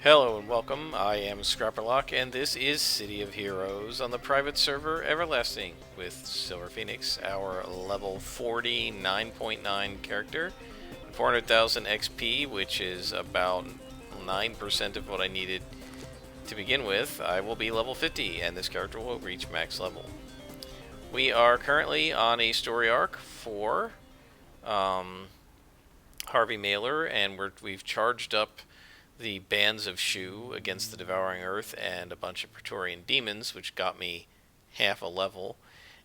Hello and welcome. I am Scrapperlock, and this is City of Heroes on the private server Everlasting with Silver Phoenix, our level 49.9 character, 400,000 XP, which is about 9% of what I needed to begin with. I will be level 50, and this character will reach max level. We are currently on a story arc for um, Harvey Mailer, and we've charged up the bands of Shu against the Devouring Earth and a bunch of Praetorian demons, which got me half a level.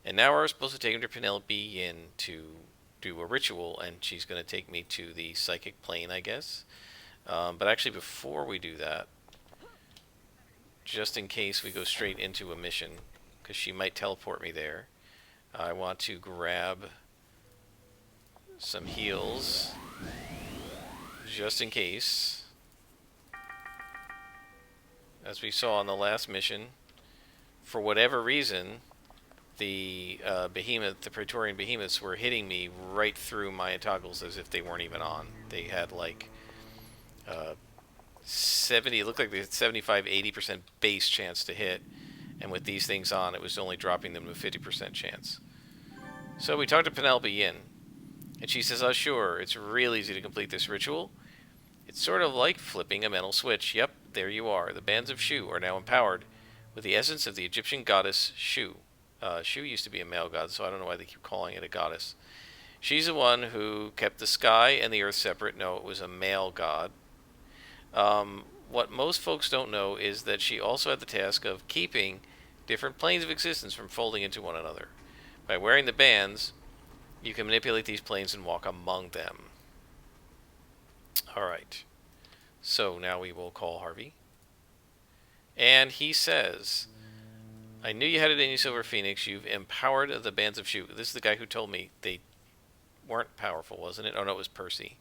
And now we're supposed to take him to Penelope in to do a ritual, and she's going to take me to the psychic plane, I guess. But actually, before we do that, just in case we go straight into a mission, because she might teleport me there, I want to grab some heals, just in case. As we saw in the last mission, for whatever reason, the the Praetorian behemoths were hitting me right through my toggles as if they weren't even on. They had like 70, it looked like they had 75, 80% base chance to hit, and with these things on, it was only dropping them to a 50% chance. So we talked to Penelope Yin, and she says, "Oh, sure, it's real easy to complete this ritual. It's sort of like flipping a mental switch. Yep, there you are. The bands of Shu are now empowered with the essence of the Egyptian goddess Shu. Shu used to be a male god, so I don't know why they keep calling it a goddess. She's the one who kept the sky and the earth separate. No, it was a male god. What most folks don't know is that she also had the task of keeping different planes of existence from folding into one another. By wearing the bands, you can manipulate these planes and walk among them. Alright, so now we will call Harvey. And he says, I knew you had it in you, Silver Phoenix. You've empowered the bands of Shu. This is the guy who told me they weren't powerful, wasn't it? Oh, no, it was Percy.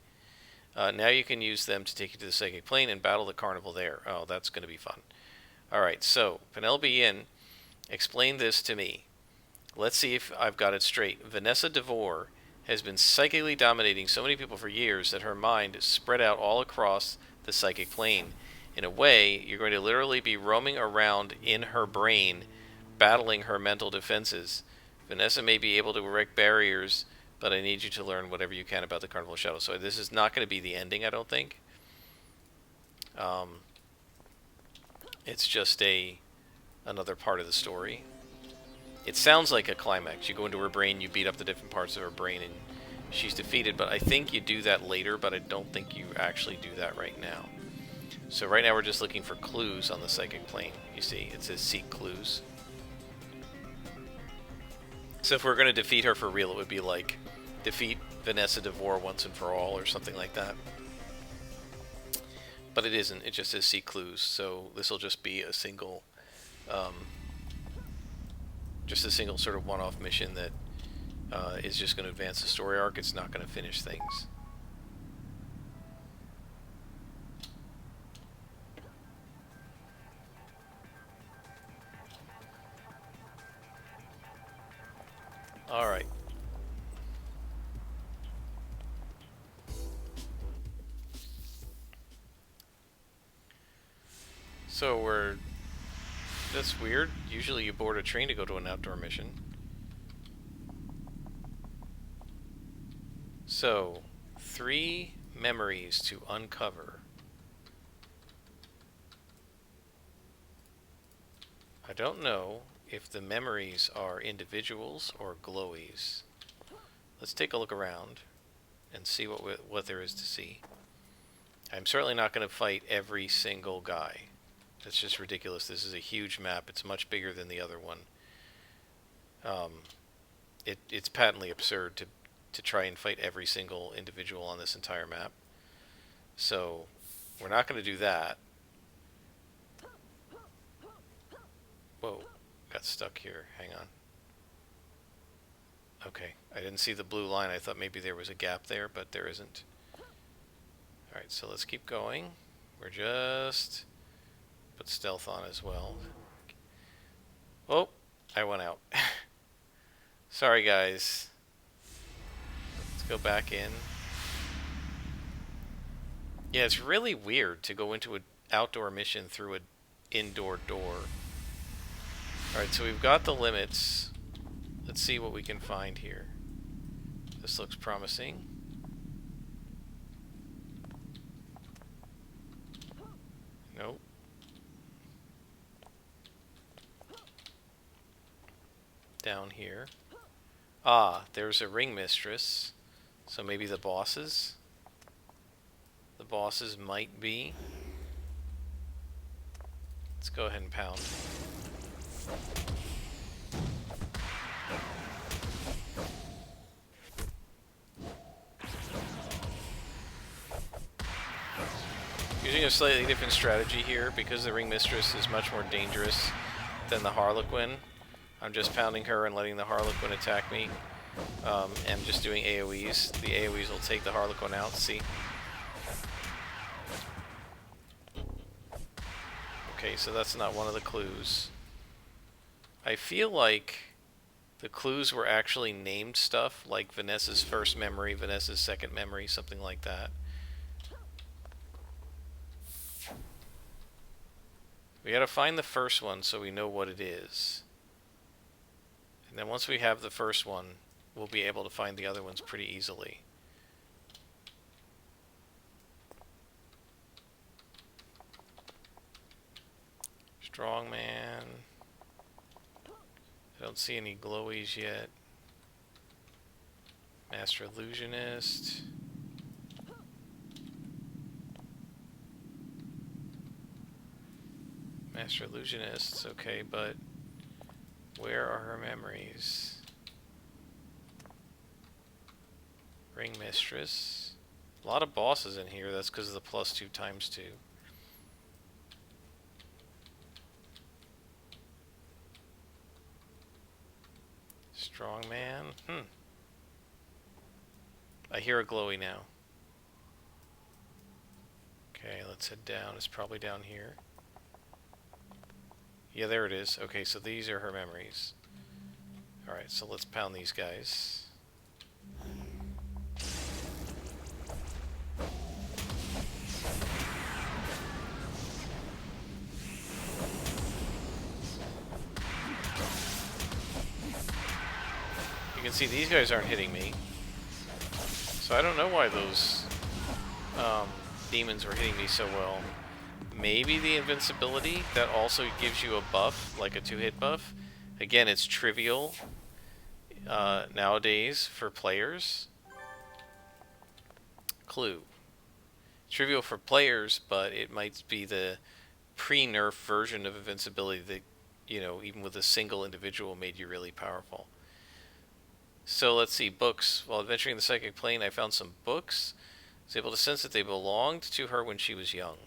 Now you can use them to take you to the psychic plane and battle the carnival there. Oh, that's going to be fun. Alright, so Penelope Yin explained this to me. Let's see if I've got it straight. Vanessa DeVore has been psychically dominating so many people for years that her mind is spread out all across the psychic plane. In a way, you're going to literally be roaming around in her brain, battling her mental defenses. Vanessa may be able to erect barriers, but I need you to learn whatever you can about the Carnival of Shadows. So this is not going to be the ending, I don't think. It's just another part of the story. It sounds like a climax. You go into her brain, you beat up the different parts of her brain, and she's defeated. But I think you do that later, but I don't think you actually do that right now. So right now we're just looking for clues on the psychic plane. You see, it says seek clues. So if we're going to defeat her for real, it would be like defeat Vanessa DeVore once and for all or something like that. But it isn't. It just says seek clues. So this will just be a single... just a single sort of one-off mission that is just going to advance the story arc. It's not going to finish things. Alright. So we're... That's weird. Usually you board a train to go to an outdoor mission. So, 3 memories to uncover. I don't know if the memories are individuals or glowies. Let's take a look around and see what there is to see. I'm certainly not going to fight every single guy. That's just ridiculous. This is a huge map. It's much bigger than the other one. It's patently absurd to try and fight every single individual on this entire map. So, we're not going to do that. Whoa, got stuck here. Hang on. Okay, I didn't see the blue line. I thought maybe there was a gap there, but there isn't. Alright, so let's keep going. We're just... put stealth on as well. Oh, I went out. Sorry, guys. Let's go back in. Yeah, it's really weird to go into outdoor mission through an indoor door. Alright, so we've got the limits. Let's see what we can find here. This looks promising. Nope. Down here. Ah, there's a ring mistress. So maybe the bosses? The bosses might be. Let's go ahead and pound. Using a slightly different strategy here, because the ring mistress is much more dangerous than the Harlequin. I'm just pounding her and letting the Harlequin attack me. And just doing AoEs. The AoEs will take the Harlequin out, see? Okay, so that's not one of the clues. I feel like the clues were actually named stuff, like Vanessa's first memory, Vanessa's second memory, something like that. We gotta find the first one so we know what it is. And then once we have the first one, we'll be able to find the other ones pretty easily. Strongman. I don't see any glowies yet. Master Illusionist. Master Illusionists, okay, but where are her memories? Ring Mistress. A lot of bosses in here, that's because of the +2 × 2. Strongman. I hear a glowy now. Okay, let's head down. It's probably down here. Yeah, there it is. Okay, so these are her memories. Alright, so let's pound these guys. You can see these guys aren't hitting me. So I don't know why those demons were hitting me so well. Maybe the invincibility, that also gives you a buff, like a 2-hit buff. Again, it's trivial nowadays for players. Clue. Trivial for players, but it might be the pre-nerf version of invincibility that, you know, even with a single individual made you really powerful. So let's see, books. While adventuring the psychic plane, I found some books. I was able to sense that they belonged to her when she was young.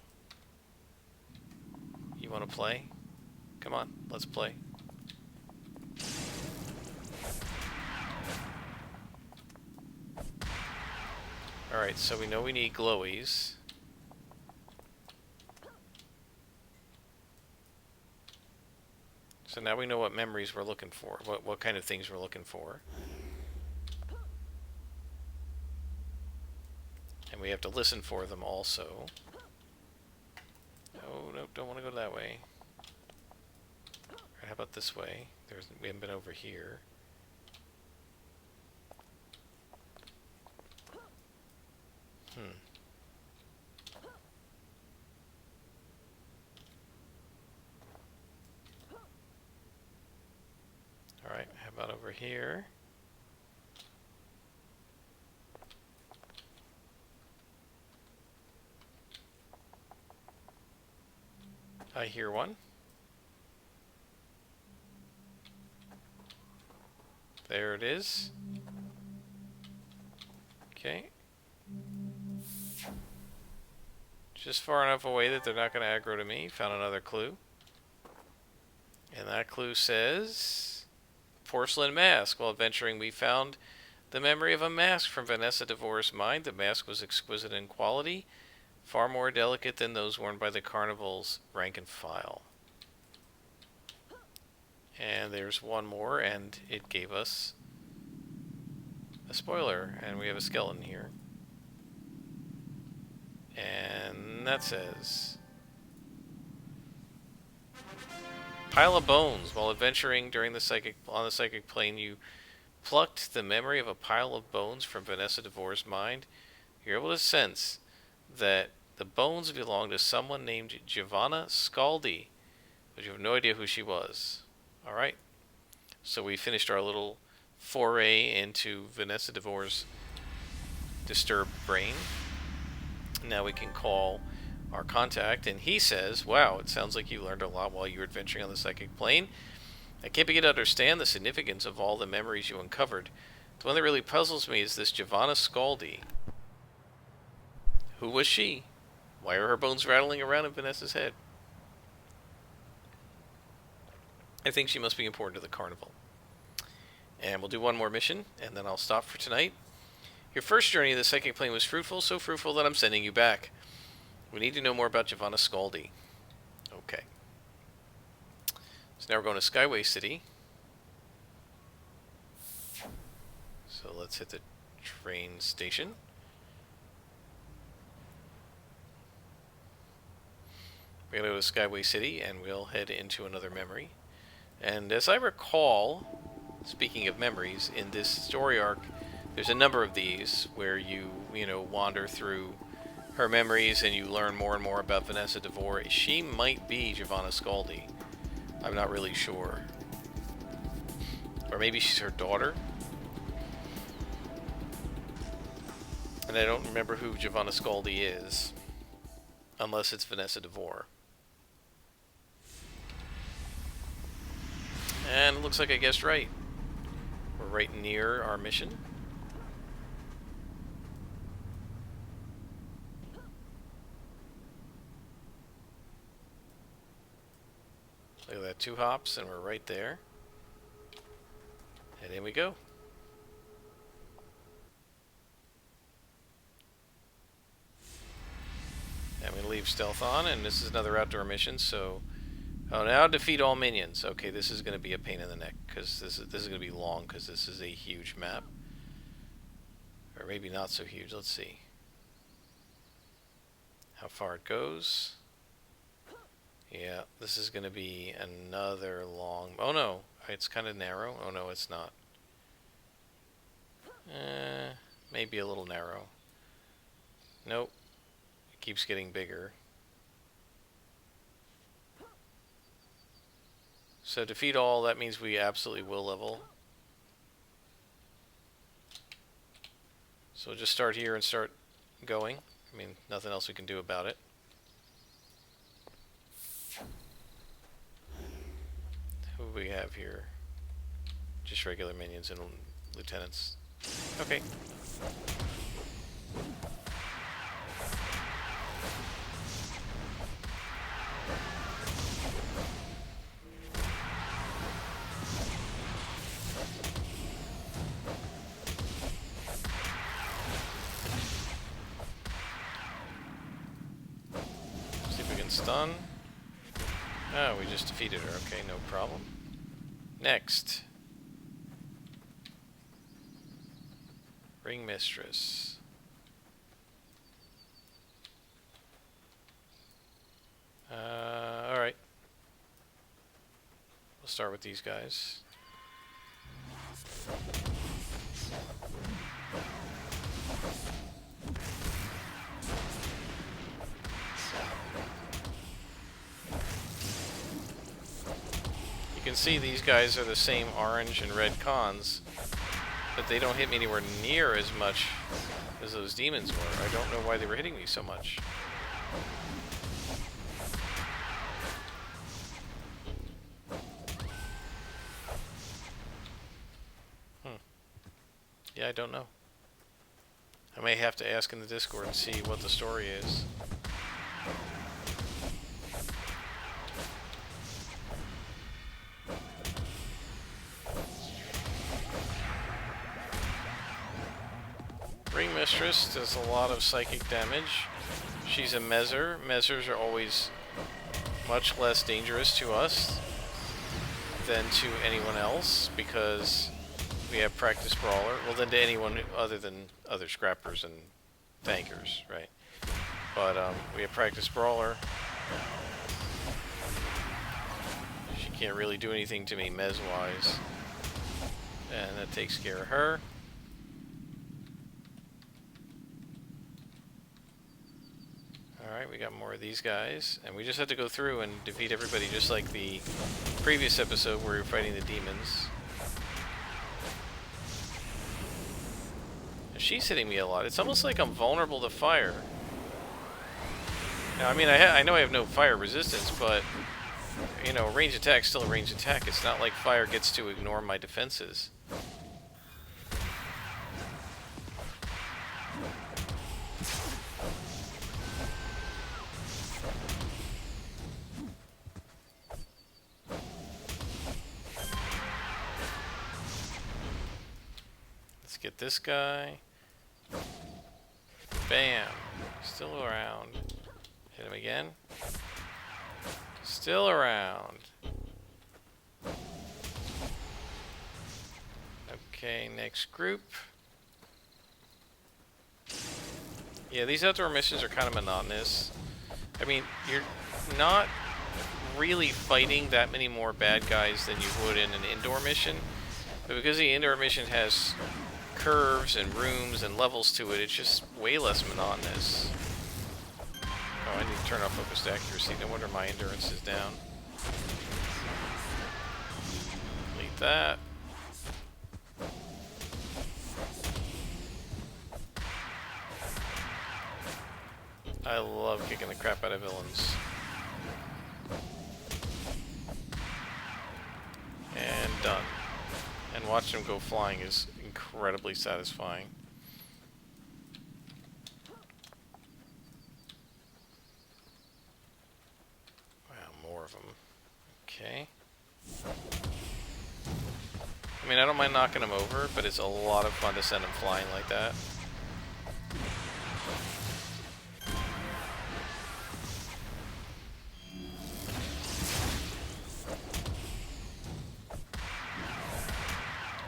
You want to play? Come on, let's play. Alright, so we know we need glowies. So now we know what memories we're looking for, what kind of things we're looking for. And we have to listen for them also. Oh, no, don't want to go that way. Alright, how about this way? We haven't been over here. Alright, how about over here? I hear one. There it is. Okay. Just far enough away that they're not going to aggro to me. Found another clue. And that clue says porcelain mask. While adventuring, we found the memory of a mask from Vanessa DeVore's mind. The mask was exquisite in quality, far more delicate than those worn by the Carnival's rank and file. And there's one more, and it gave us a spoiler, and we have a skeleton here. And that says Pile of bones. While adventuring during the psychic plane, you plucked the memory of a pile of bones from Vanessa DeVore's mind. You're able to sense that the bones belong to someone named Giovanna Scaldi, but you have no idea who she was. Alright, so we finished our little foray into Vanessa DeVore's disturbed brain. Now we can call our contact, and he says, wow, it sounds like you learned a lot while you were adventuring on the psychic plane. I can't begin to understand the significance of all the memories you uncovered. The one that really puzzles me is this Giovanna Scaldi. Who was she? Why are her bones rattling around in Vanessa's head? I think she must be important to the carnival. And we'll do one more mission, and then I'll stop for tonight. Your first journey to the psychic plane was fruitful, so fruitful that I'm sending you back. We need to know more about Giovanna Scaldi. Okay. So now we're going to Skyway City. So let's hit the train station. We're going to go to Skyway City, and we'll head into another memory. And as I recall, speaking of memories, in this story arc, there's a number of these where you wander through her memories and you learn more and more about Vanessa DeVore. She might be Giovanna Scaldi. I'm not really sure. Or maybe she's her daughter. And I don't remember who Giovanna Scaldi is, unless it's Vanessa DeVore. And it looks like I guessed right. We're right near our mission. Look at that, 2 hops, and we're right there. And in we go. I'm going to leave stealth on, and this is another outdoor mission, so... Oh, now defeat all minions. Okay, this is going to be a pain in the neck, because this is going to be long, because this is a huge map. Or maybe not so huge, let's see. How far it goes. Yeah, this is going to be another long... Oh no, it's kind of narrow. Oh no, it's not. Maybe a little narrow. Nope. It keeps getting bigger. So defeat all, that means we absolutely will level. So we'll just start here and start going. I mean, nothing else we can do about it. Who do we have here? Just regular minions and lieutenants. Okay. See if we can stun. Oh, we just defeated her. Okay, no problem. Next. Ring Mistress. Alright. We'll start with these guys. You can see these guys are the same orange and red cons, but they don't hit me anywhere near as much as those demons were. I don't know why they were hitting me so much. Yeah, I don't know. I may have to ask in the Discord and see what the story is. Ring Mistress does a lot of psychic damage. She's a Mezzer. Mezzers are always much less dangerous to us than to anyone else because we have Practice Brawler. Well, than to anyone other than other scrappers and tankers, right? But we have Practice Brawler. She can't really do anything to me mez-wise. And that takes care of her. Alright, we got more of these guys. And we just have to go through and defeat everybody just like the previous episode where we were fighting the demons. And she's hitting me a lot. It's almost like I'm vulnerable to fire. Now, I mean, I know I have no fire resistance, but, you know, range attack's still a range attack. It's not like fire gets to ignore my defenses. Let's get this guy. Bam. Still around. Hit him again. Still around. Okay, next group. Yeah, these outdoor missions are kind of monotonous. I mean, you're not really fighting that many more bad guys than you would in an indoor mission. But because the indoor mission has curves and rooms and levels to it, it's just way less monotonous. Oh, I need to turn off focused accuracy. No wonder my endurance is down. Delete that. I love kicking the crap out of villains. And done. And watching them go flying is incredibly satisfying. Wow, more of them. Okay. I mean, I don't mind knocking them over, but it's a lot of fun to send them flying like that.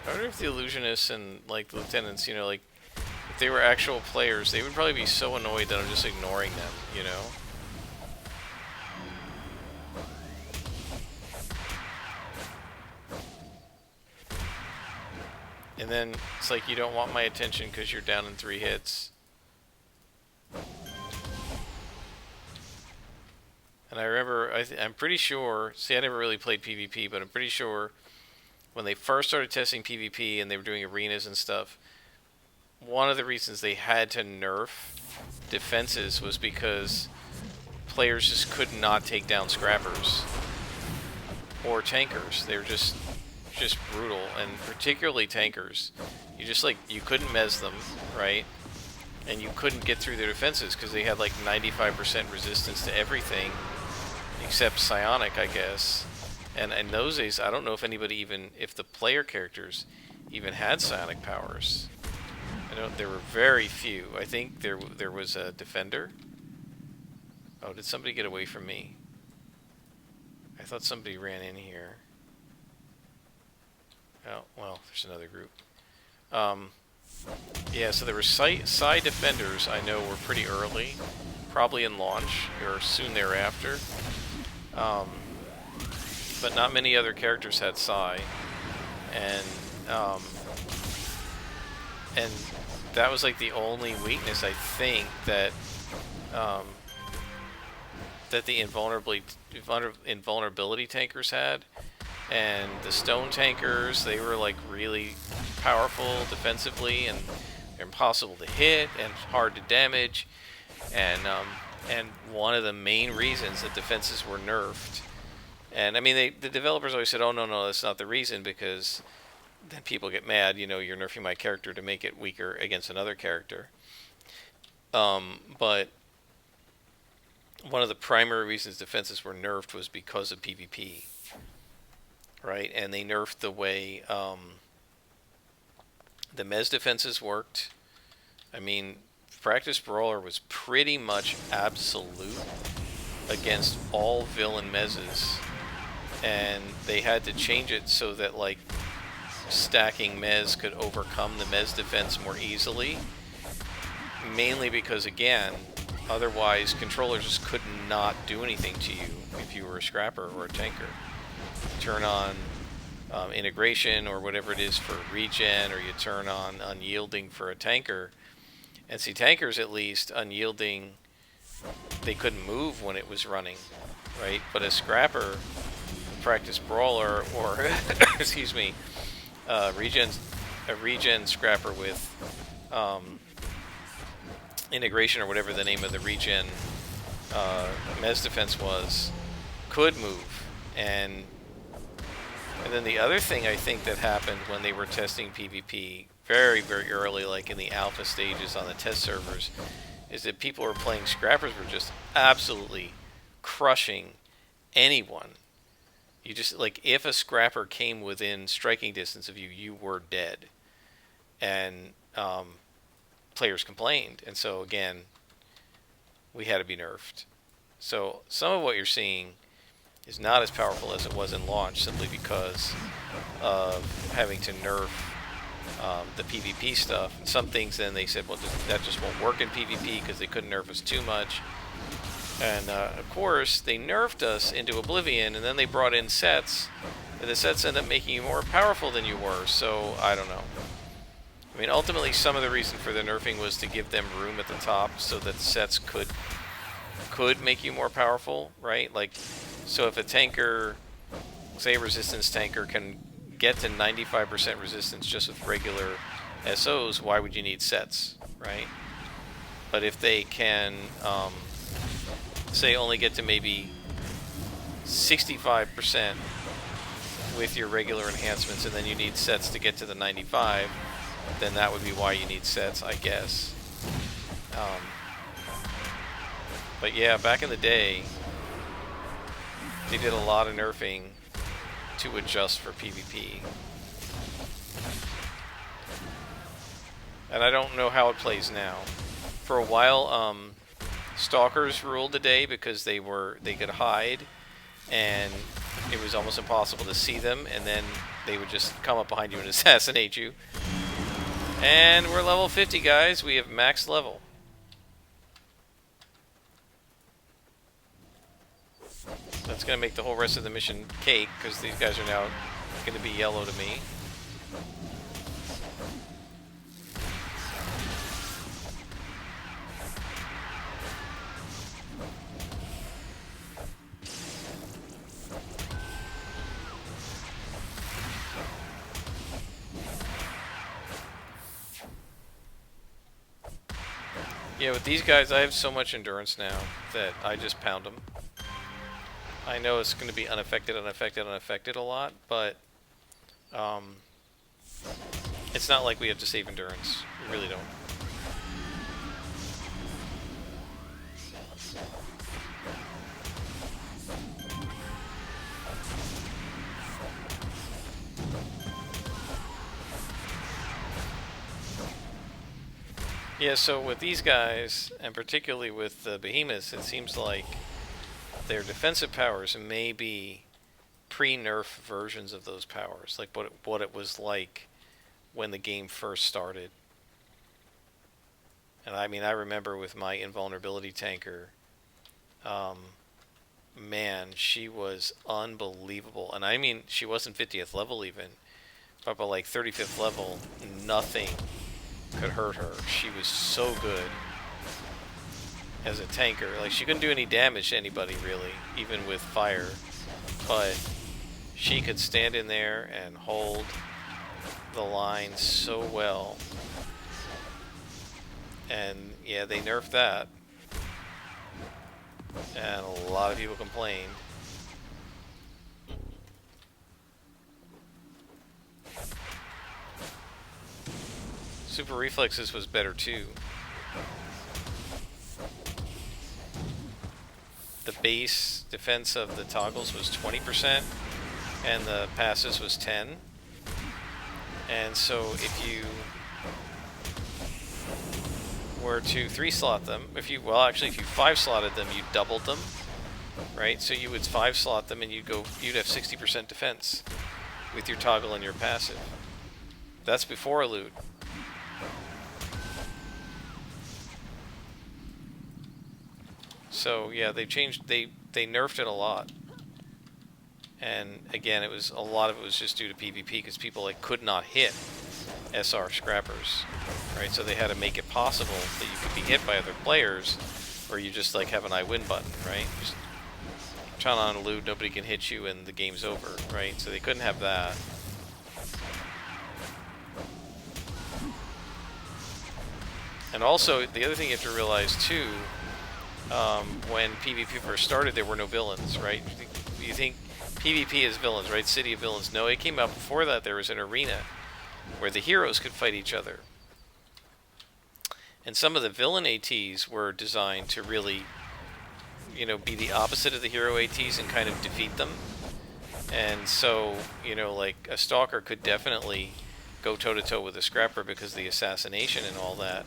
I wonder if the illusionists and, like, the lieutenants, you know, like, if they were actual players, they would probably be so annoyed that I'm just ignoring them, you know? And then it's like you don't want my attention because you're down in 3 hits. And I remember, I'm pretty sure, see, I never really played PvP, but I'm pretty sure when they first started testing PvP and they were doing arenas and stuff, one of the reasons they had to nerf defenses was because players just could not take down scrappers or tankers. They were just brutal, and particularly tankers. You couldn't mez them, right? And you couldn't get through their defenses because they had like 95% resistance to everything except psionic, I guess. And in those days, I don't know if if the player characters even had psionic powers. There were very few. I think there was a defender. Oh, did somebody get away from me? I thought somebody ran in here. Oh, well, there's another group. Yeah, so there were side defenders I know were pretty early, probably in launch or soon thereafter. But not many other characters had psi, and that was like the only weakness I think that that the invulnerability tankers had. And the stone tankers, they were like really powerful defensively, and they're impossible to hit and hard to damage. And one of the main reasons that defenses were nerfed. And I mean, the developers always said, "Oh no, that's not the reason," because then people get mad. You know, you're nerfing my character to make it weaker against another character. But one of the primary reasons defenses were nerfed was because of PvP. Right, and they nerfed the way the mez defenses worked. I mean, Practice Brawler was pretty much absolute against all villain mezes, and they had to change it so that like stacking mez could overcome the mez defense more easily. Mainly because, again, otherwise controllers just could not do anything to you if you were a scrapper or a tanker. turn on integration or whatever it is for regen, or you turn on unyielding for a tanker. And see, tankers at least, unyielding, they couldn't move when it was running, right? But a scrapper, a practice brawler, or excuse me, a regen scrapper with integration or whatever the name of the regen Mez defense was, could move. And then the other thing I think that happened when they were testing PvP very, very early, like in the alpha stages on the test servers, is that people were playing scrappers were just absolutely crushing anyone. You just, like, if a scrapper came within striking distance of you, you were dead. And players complained. And so, again, we had to be nerfed. So some of what you're seeing is not as powerful as it was in launch, simply because of having to nerf the PvP stuff. And some things then they said, well, that just won't work in PvP because they couldn't nerf us too much. And of course, they nerfed us into oblivion, and then they brought in sets, and the sets end up making you more powerful than you were. So I don't know. I mean, ultimately, some of the reason for the nerfing was to give them room at the top so that sets could make you more powerful, right? Like, so if a tanker, say a resistance tanker, can get to 95% resistance just with regular SOs, why would you need sets, right? But if they can, say, only get to maybe 65% with your regular enhancements, and then you need sets to get to the 95, then that would be why you need sets, I guess. But yeah, back in the day, they did a lot of nerfing to adjust for PvP. And I don't know how it plays now. For a while, stalkers ruled the day because they could hide, and it was almost impossible to see them, and then they would just come up behind you and assassinate you. And we're level 50, guys. We have max level. That's going to make the whole rest of the mission cake, because these guys are now going to be yellow to me. Yeah, with these guys, I have so much endurance now that I just pound them. I know it's going to be unaffected a lot, but it's not like we have to save endurance. We really don't. Yeah, so with these guys, and particularly with the behemoths, it seems like their defensive powers may be pre-nerf versions of those powers, like what it was like when the game first started. And I mean, I remember with my invulnerability tanker, man, she was unbelievable. And I mean, she wasn't 50th level even, but by like 35th level, nothing could hurt her. She was so good as a tanker. Like, she couldn't do any damage to anybody really, even with fire, but she could stand in there and hold the line so well. And yeah, they nerfed that, and a lot of people complained. Super Reflexes was better too. The base defense of the toggles was 20%, and the passes was 10. And so if you were to 3-slot them, if you 5-slotted them, you doubled them, right? So you would 5-slot them, and you'd have 60% defense with your toggle and your passive. That's before elude. So yeah, they nerfed it a lot. And again, a lot of it was just due to PvP because people like could not hit SR scrappers, right? So they had to make it possible that you could be hit by other players, or you just like have an I win button, right? Just turn on a loot, nobody can hit you, and the game's over, right? So they couldn't have that. And also, the other thing you have to realize too, when PvP first started, there were no villains, right? You think PvP is villains, right? City of Villains. No, it came out before that. There was an arena where the heroes could fight each other. And some of the villain ATs were designed to really, you know, be the opposite of the hero ATs and kind of defeat them. And so, you know, like a Stalker could definitely go toe-to-toe with a Scrapper because of the assassination and all that.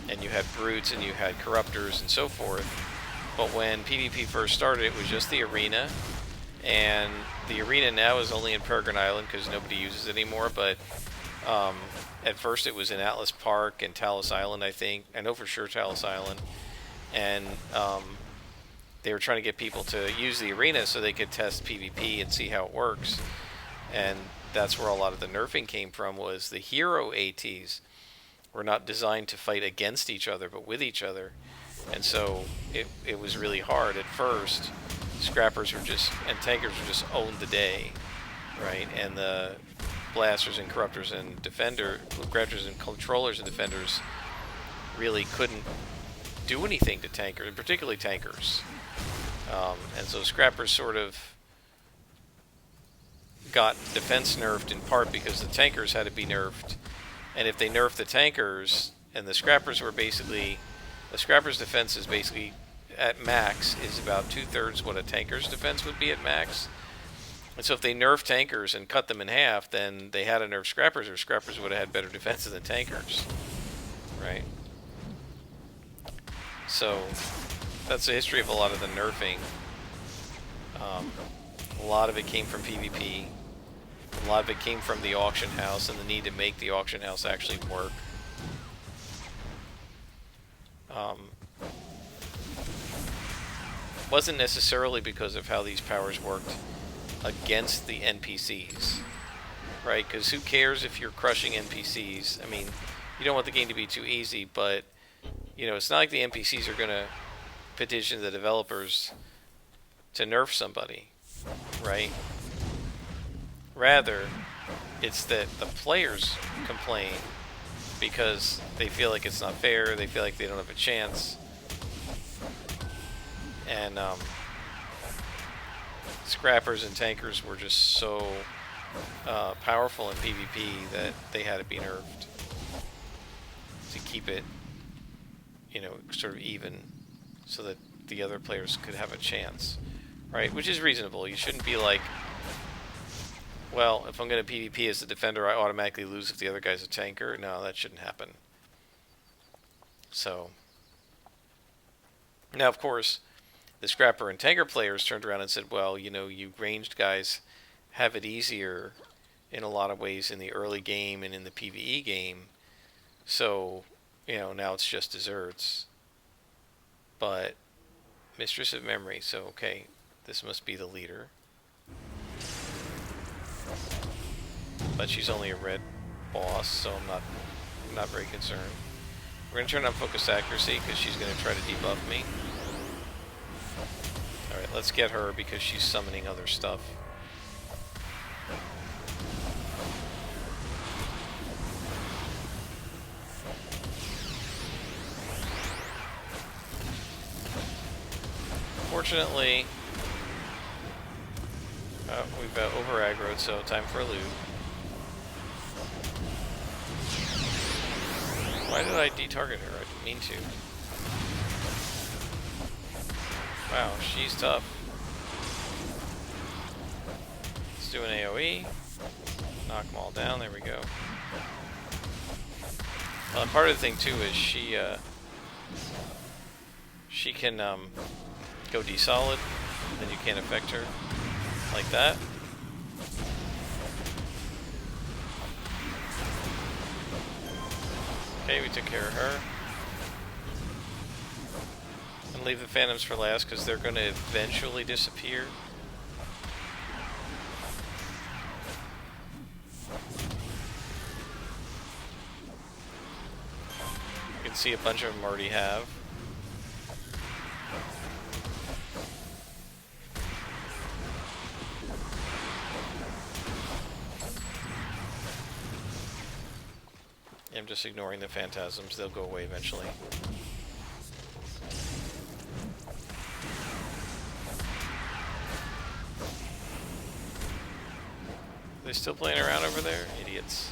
And you had Brutes and you had Corruptors and so forth. But when PvP first started, it was just the arena. And the arena now is only in Peregrine Island because nobody uses it anymore. But at first it was in Atlas Park and Talos Island, I think. I know for sure Talos Island. And they were trying to get people to use the arena so they could test PvP and see how it works. And that's where a lot of the nerfing came from, was the hero ATs were not designed to fight against each other, but with each other. And so it was really hard at first. Scrappers were just, and tankers were just owned the day, right? And the blasters and corruptors and corruptors and controllers and defenders really couldn't do anything to tankers, and particularly tankers. And so scrappers sort of got defense nerfed in part because the tankers had to be nerfed. And if they nerfed the tankers, and the scrappers were basically, the scrappers defense is basically at max is about 2/3 what a tanker's defense would be at max. And so if they nerfed tankers and cut them in half, then they had to nerf scrappers, or scrappers would have had better defense than tankers, right? So that's the history of a lot of the nerfing. A lot of it came from PvP. A lot of it came from the auction house and the need to make the auction house actually work. Wasn't necessarily because of how these powers worked against the NPCs, right? Because who cares if you're crushing NPCs? I mean, you don't want the game to be too easy, but you know, it's not like the NPCs are going to petition the developers to nerf somebody, right? Rather, it's that the players complain because they feel like it's not fair, they feel like they don't have a chance. And scrappers and tankers were just so powerful in PvP that they had to be nerfed to keep it, you know, sort of even, so that the other players could have a chance, right? Which is reasonable. You shouldn't be like, well, if I'm going to PvP as a defender, I automatically lose if the other guy's a tanker. No, that shouldn't happen. So, now of course, the scrapper and tanker players turned around and said, well, you know, you ranged guys have it easier in a lot of ways in the early game and in the PvE game. So, you know, now it's just desserts. But Mistress of Memory, so okay, this must be the leader. But she's only a red boss, so I'm not very concerned. We're going to turn on focus accuracy because she's going to try to debuff me. Alright, let's get her because she's summoning other stuff. Fortunately, we've over aggroed, so time for a loot. Why did I de-target her? I didn't mean to. Wow, she's tough. Let's do an AoE. Knock them all down, there we go. Part of the thing too is she can go desolid, then you can't affect her like that. Okay, we took care of her. And leave the phantoms for last because they're going to eventually disappear. see a bunch of them already have. I'm just ignoring the phantasms. They'll go away eventually. Are they still playing around over there? Idiots.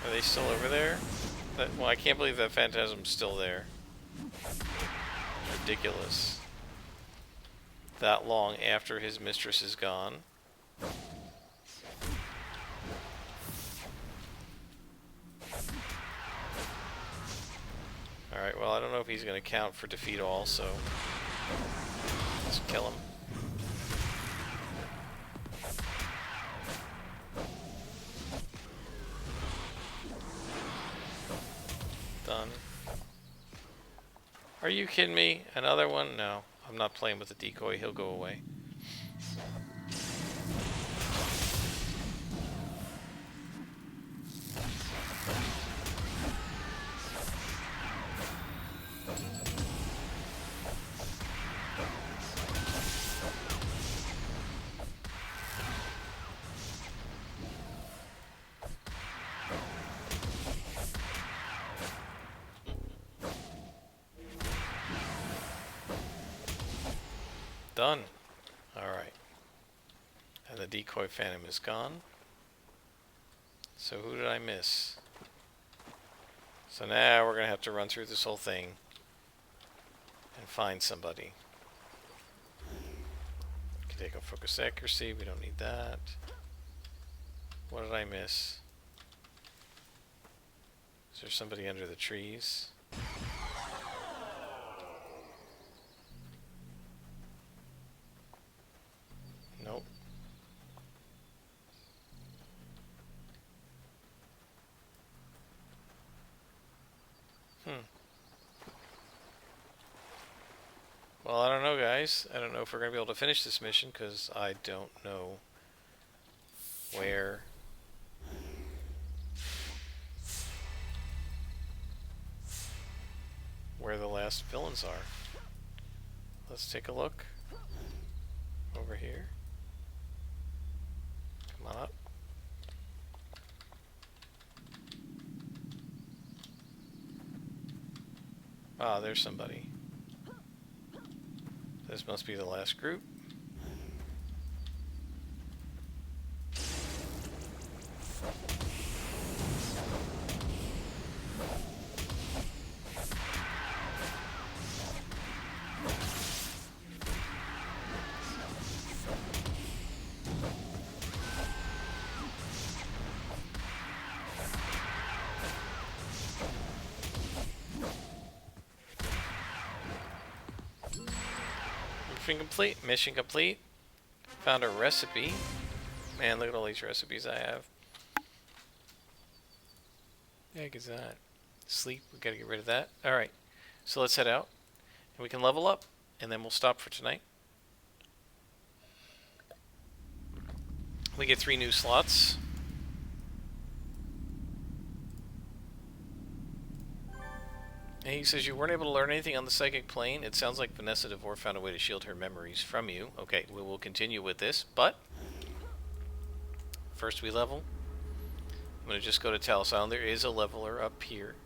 Are they still over there? Well, I can't believe that phantasm's still there. Ridiculous. That long after his mistress is gone. Alright, well, I don't know if he's going to count for defeat all, so let's kill him. Done. Are you kidding me? Another one? No. I'm not playing with the decoy. He'll go away. Done. Alright. And the decoy phantom is gone. So who did I miss? So now we're going to have to run through this whole thing and find somebody. Can take a focus accuracy. We don't need that. What did I miss? Is there somebody under the trees? Nope. Well, I don't know, guys. I don't know if we're going to be able to finish this mission because I don't know where the last villains are. Let's take a look over here. Come on up. Ah, there's somebody. This must be the last group. Mission complete. Mission complete. Found a recipe. Man, look at all these recipes I have. The heck is that? Sleep. We gotta get rid of that. Alright. So let's head out. And we can level up. And then we'll stop for tonight. We get 3 new slots. And he says you weren't able to learn anything on the psychic plane. It sounds like Vanessa DeVore found a way to shield her memories from you. Okay, we will continue with this, but first we level. I'm going to just go to Talos Island. There is a leveler up here,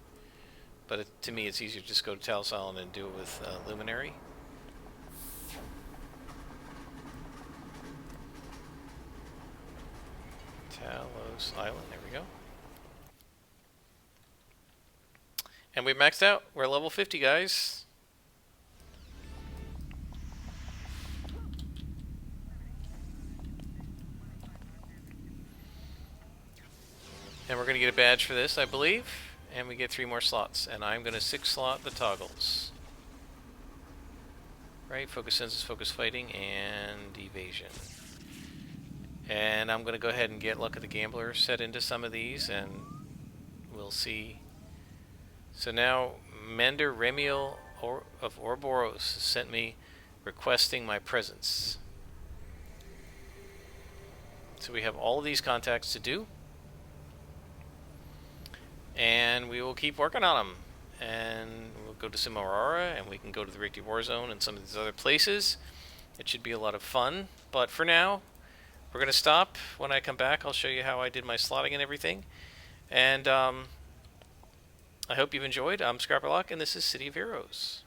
but to me it's easier to just go to Talos Island and do it with Luminary. Talos Island, there we go. And we maxed out. We're level 50, guys. And we're going to get a badge for this, I believe. And we get 3 more slots. And I'm going to 6-slot the toggles. Right? Focus senses, focus fighting, and evasion. And I'm going to go ahead and get Luck of the Gambler set into some of these. And we'll see. So now, Mender Remiel of Ouroboros sent me requesting my presence. So we have all of these contacts to do, and we will keep working on them. And we'll go to Simorara, and we can go to the Rikti Warzone and some of these other places. It should be a lot of fun. But for now, we're going to stop. When I come back, I'll show you how I did my slotting and everything. And I hope you've enjoyed. I'm Scrapperlock, and this is City of Heroes.